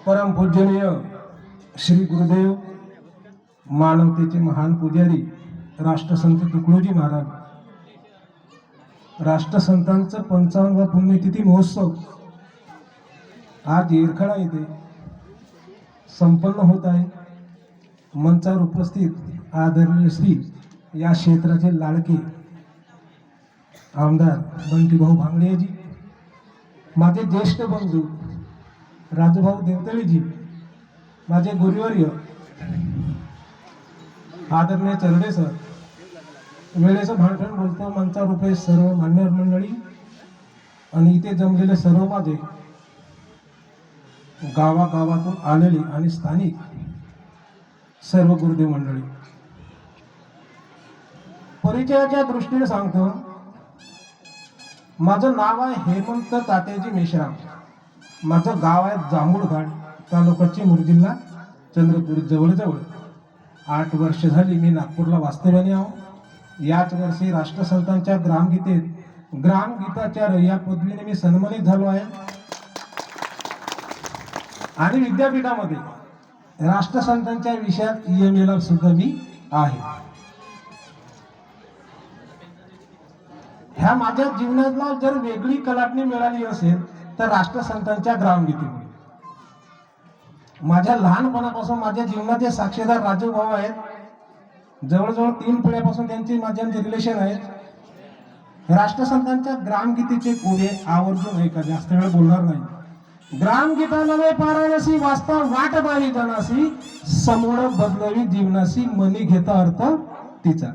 परम पूजनीय श्री गुरुदेव मानवतेचे महान पुजारी राष्ट्रसंत तुकडोजी महाराज, राष्ट्रसंतांचं 55वा पुण्यतिथी महोत्सव आज येरखेडा येथे संपन्न होत आहे. मंचावर उपस्थित आदरणीय श्री या क्षेत्राचे लाडके आमदार बंटीभाऊ भांगडियाजी, माझे ज्येष्ठ बंधू राजूभाऊ देवतळेजी, माझे गुरुवर्य आदरणीय चरडे सर, वेळेचं भांडण बोलतो मंचावर उपस्थित सर्व मान्यवर मंडळी आणि इथे जमलेले सर्व माझे गावागावातून आलेली आणि स्थानिक सर्व गुरुदेव मंडळी, परिचयाच्या दृष्टीने सांगतो. माझं नाव आहे हेमंत तात्याजी मेश्राम. माझं गाव आहे जांभूळघाट, तालुका चिमूर, जिल्हा चंद्रपूर जवळ. 8 वर्ष झाली मी नागपूरला वास्तव्याने आहो. याच वर्षी राष्ट्रसंतांच्या ग्रामगीताचार्य या पदवीने मी सन्मानित झालो आहे आणि विद्यापीठामध्ये राष्ट्रसंतांच्या विषयात EMA सुद्धा मी आहे. ह्या माझ्या जीवनाला जर वेगळी कलाटणी मिळाली असेल तर राष्ट्रसंतांच्या ग्रामगीतेमुळे. माझ्या लहानपणापासून माझ्या जीवनाचे साक्षीदार राजूभाऊ आहेत. जवळजवळ 3 पिढ्यापासून त्यांचे माझ्यांचे रिलेशन आहे. राष्ट्रसंतांच्या ग्रामगीतेचे कोडे आवर्जून ऐका, जास्त वेळ बोलणार नाही. ग्रामगीता नवे पारायणसी वाचता वाट बाही जनासी, समोर बदलवी जीवनासी मनी घेता अर्थ तिचा.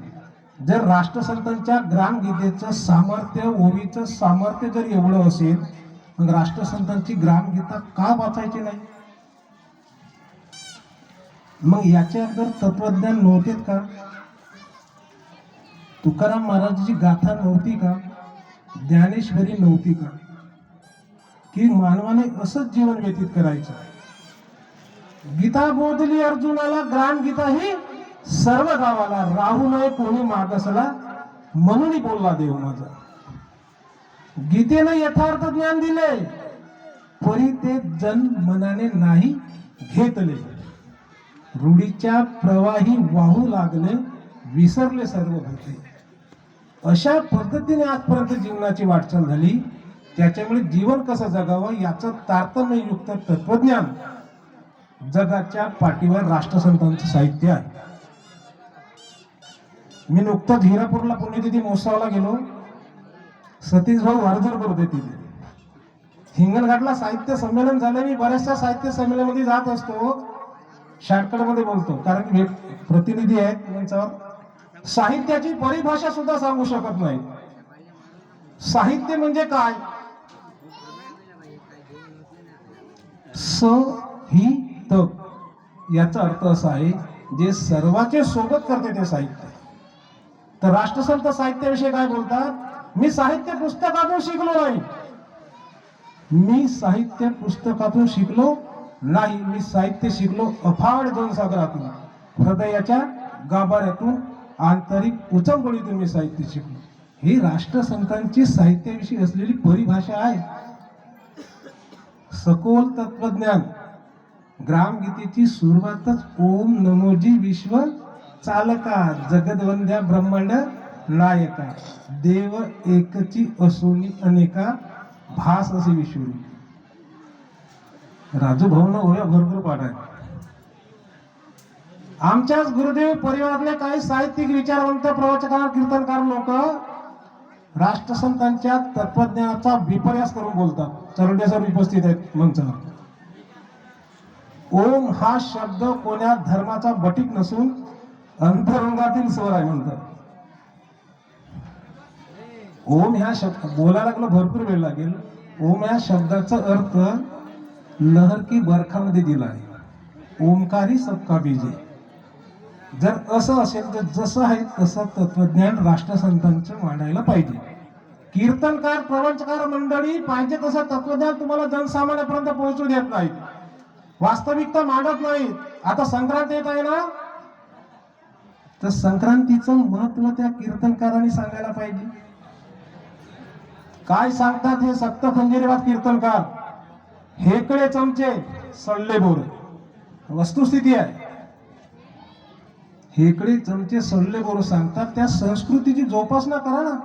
जर राष्ट्रसंतांच्या ग्रामगीतेचं सामर्थ्य, ओवीचं सामर्थ्य जर एवढं असेल, मग राष्ट्रसंतांची ग्रामगीता का वाचायची नाही? मग याच्या अगोदर तत्वज्ञान नव्हते का? तुकाराम महाराजांची गाथा नव्हती का? ज्ञानेश्वरी नव्हती का? की मानवाने असंच जीवन व्यतीत करायचं? गीता बोधली अर्जुनाला, ग्रामगीता ही सर्व गावाला, राहू नये कोणी मागसला, म्हणून बोलला देव माझा. गीतेने यथार्थ ज्ञान दिले, परी ते जन मनाने नाही घेतले. रूढीच्या प्रवाही वाहू लागले, विसरले सर्व भूते. अशा पद्धतीने आजपर्यंत जीवनाची वाटचाल झाली. त्याच्यामुळे जीवन कसं जगावं याचं तारतम्ययुक्त तत्वज्ञान जगाच्या पाठीवर राष्ट्रसंतांचं साहित्य आहे. मी नुकताच हिरापूरला पुण्यतिथी महोत्सवाला गेलो. सतीश भाऊ वारजर करते तिथे. हिंगणघाटला साहित्य संमेलन झालं. मी बऱ्याचशा साहित्य संमेलनामध्ये जात असतो, शॉर्टकट मध्ये बोलतो, कारण प्रतिनिधी आहेत त्यांच्यावर. साहित्याची परिभाषा सुद्धा सांगू शकत नाही. साहित्य म्हणजे काय? सहित याचा अर्थ असा आहे जे सर्वांचे सोबत करते ते साहित्य. तर राष्ट्रसंत साहित्याविषयी काय बोलतात? मी साहित्य पुस्तकातून शिकलो नाही. मी साहित्य पुस्तकातून शिकलो नाही. मी साहित्य शिकलो अफाट जनसागरातून, हृदयाच्या गाभाऱ्यातून, आंतरिक उचंबळीतून मी साहित्य शिकलो. ही राष्ट्रसंतांची साहित्याविषयी असलेली परिभाषा आहे. सखोल तत्वज्ञान. ग्रामगीतेची सुरुवातच ओम नमोजी विश्व चालका, जगदवंद्या ब्रह्मांड नायका, देव एकची असोनी अनेका, भास असे विश्वरूप. राजू भाऊंना ओळ्या भरपूर पाठ आहे. आमच्याच गुरुदेव परिवारातले काही साहित्यिक, विचारवंत, प्रवचनकार, कीर्तनकार लोक राष्ट्रसंतांच्या तत्वज्ञानाचा विपर्यास करून बोलतात. चरंडेसर उपस्थित आहेत मंचावर. ओम हा शब्द कोण्या धर्माचा बटीक नसून अंतरंगातील स्वर आहे म्हणतात. ओम ह्या शब्द बोलायला लागलं भरपूर वेळ लागेल. ओम या शब्दाचा अर्थ लहर की बरखामध्ये दिला आहे. ओमकारी सबका बीजे. जर असं असेल तर जसं आहे तसं तत्वज्ञान राष्ट्रसंतांचं मांडायला पाहिजे. कीर्तनकार प्रवचनकार मंडळी पाहिजे तसं तत्वज्ञान तुम्हाला जनसामान्यापर्यंत पोहोचू देत नाहीत, वास्तविकता मांडत नाहीत. आता संक्रांत येत आहे ना, तर संक्रांतीचं महत्व त्या कीर्तनकारांनी सांगायला पाहिजे. काय सांगतात हे सक्त खंजिरीवाद कीर्तनकार? हेकडे चमचे सडले बोर, वस्तुस्थिती आहे. हेकडे चमचे सडले बोर सांगतात. त्या संस्कृतीची जोपासना करा ना.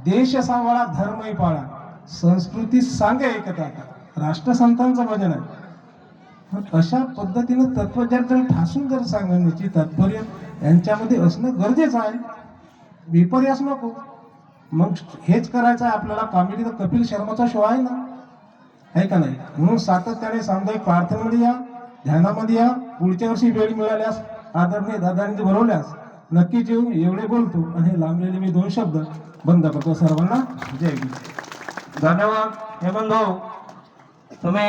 देश सांभाळा, धर्मही पाळा, संस्कृती सांगे एकता, राष्ट्रसंतांचं भजन आहे. अशा पद्धतीनं तत्वज्ञान ठासून जर सांगण्याची तात्पर्य यांच्यामध्ये असणं गरजेचं आहे, विपर्यास नको. मग हेच करायचं आहे आपल्याला. कॉमेडी तर कपिल शर्माचा शो आहे ना, आहे का नाही? म्हणून सातत्याने सामुदायिक प्रार्थनेमध्ये या, ध्यानामध्ये या. पुढच्या वर्षी वेळ मिळाल्यास आदरणीय दादांनी बोलवल्यास नक्कीच येऊन एवढे बोलतो आणि लांबलेले मी 2 शब्द बंद करतो. सर्वांना जय गुरु. धन्यवाद हेमंत भाऊ. तुम्ही